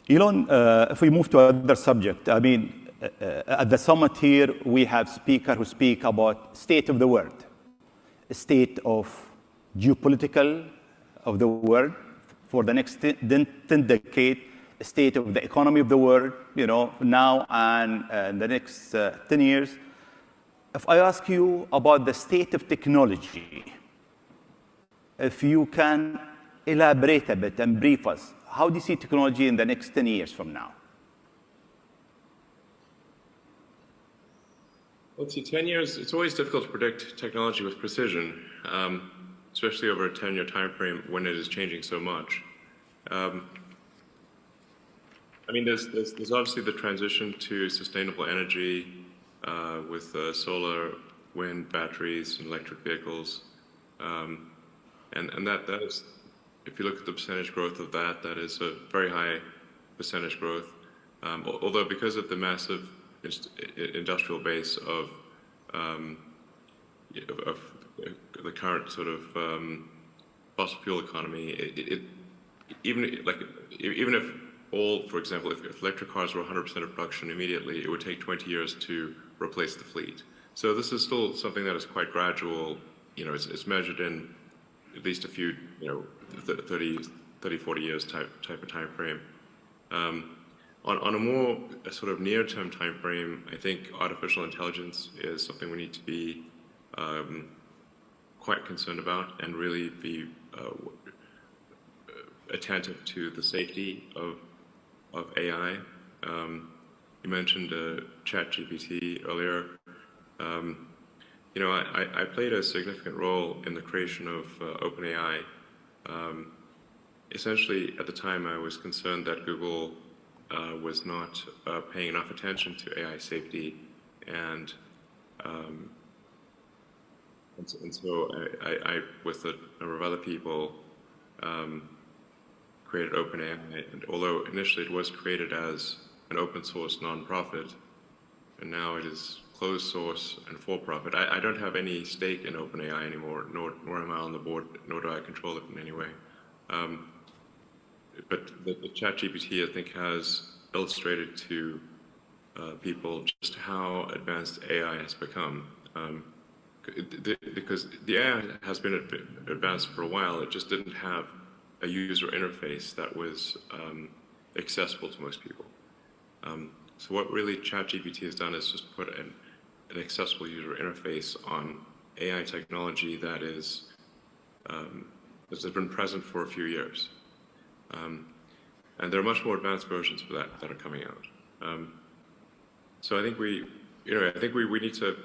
Elon, if we move to another subject, I mean, at the summit here, we have speakers who speak about state of the world, state of geopolitical of the world for the next 10 decades, state of the economy of the world, now and the next 10 years. If I ask you about the state of technology, if you can elaborate a bit and brief us, how do you see technology in the next 10 years from now? Let's see, 10 years, it's always difficult to predict technology with precision, especially over a 10-year time frame when it is changing so much. I mean, there's obviously the transition to sustainable energy with solar, wind, batteries, and electric vehicles. And that is, if you look at the percentage growth of that, that is a very high percentage growth. Although because of the massive industrial base of the current sort of fossil fuel economy, even if all, for example, if electric cars were 100% of production immediately, it would take 20 years to replace the fleet. So this is still something that is quite gradual. It's measured in at least a few, 30, 40 years type of time frame. On a more sort of near-term time frame, I think artificial intelligence is something we need to be quite concerned about and really be attentive to the safety of AI. You mentioned ChatGPT earlier. I played a significant role in the creation of OpenAI. Essentially, at the time, I was concerned that Google was not paying enough attention to AI safety, and so I, with a number of other people, created OpenAI. And although initially it was created as an open source nonprofit, and now it is closed source and for profit. I don't have any stake in OpenAI anymore, nor am I on the board, nor do I control it in any way. But the ChatGPT, I think, has illustrated to people just how advanced AI has become. Because the AI has been advanced for a while, it just didn't have a user interface that was accessible to most people. So what really ChatGPT has done is just put an accessible user interface on AI technology that has been present for a few years. And there are much more advanced versions of that are coming out. So I think we need to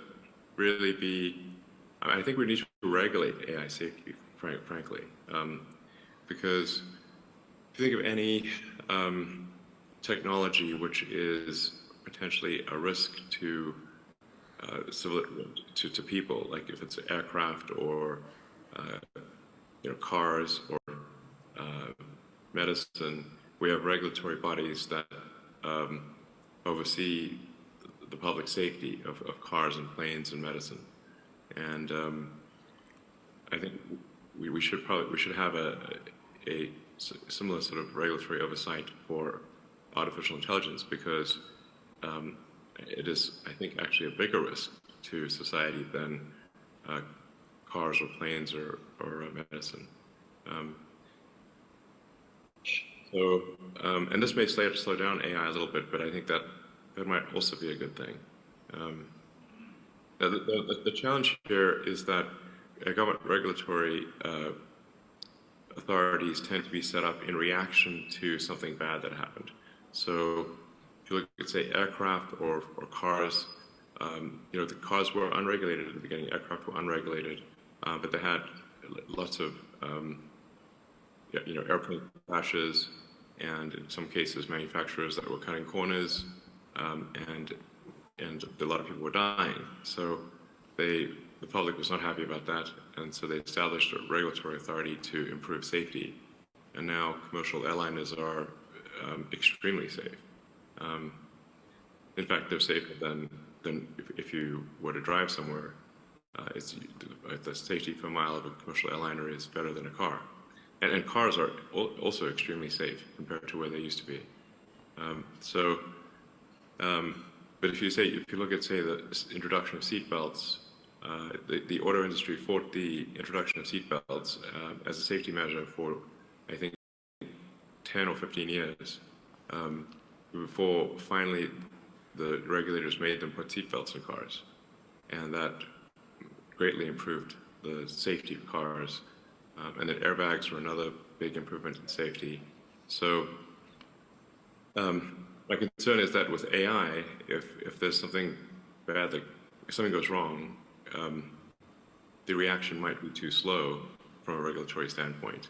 really be, I think we need to regulate AI safety, frankly, because if you think of any technology which is potentially a risk to people, like if it's aircraft or cars or medicine, we have regulatory bodies that oversee the public safety of cars and planes and medicine, and I think we should have a similar sort of regulatory oversight for artificial intelligence, because it is, I think, actually a bigger risk to society than cars or planes or medicine. And this may slow down AI a little bit, but I think that might also be a good thing. The challenge here is that government regulatory authorities tend to be set up in reaction to something bad that happened. So if you look at, say, aircraft or cars, the cars were unregulated at the beginning, aircraft were unregulated, but they had lots of airplane crashes, and in some cases manufacturers that were cutting corners, and a lot of people were dying. So the public was not happy about that, and so they established a regulatory authority to improve safety. And now commercial airliners are extremely safe. In fact, they're safer than if you were to drive somewhere. The safety per mile of a commercial airliner is better than a car. And cars are also extremely safe compared to where they used to be. So, but if you look at, say, the introduction of seatbelts, the auto industry fought the introduction of seatbelts as a safety measure for, I think, 10 or 15 years, before finally the regulators made them put seatbelts in cars. And that greatly improved the safety of cars. And that airbags were another big improvement in safety. So my concern is that with AI, if there's something bad, if something goes wrong, the reaction might be too slow from a regulatory standpoint.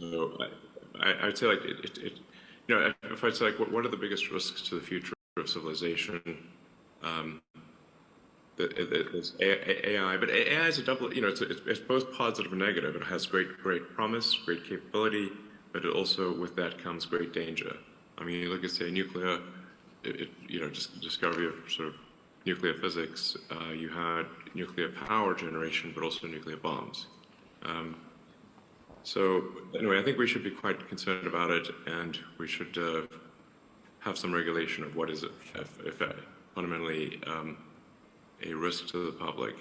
So I'd say, like, if I'd say, like, what are the biggest risks to the future of civilization? There's AI, but AI is a double, it's both positive and negative. It has great promise, great capability, but it also, with that comes great danger. I mean, you look at, say, nuclear, just discovery of sort of nuclear physics. You had nuclear power generation, but also nuclear bombs. So anyway, I think we should be quite concerned about it, and we should have some regulation of what is, if fundamentally, a risk to the public.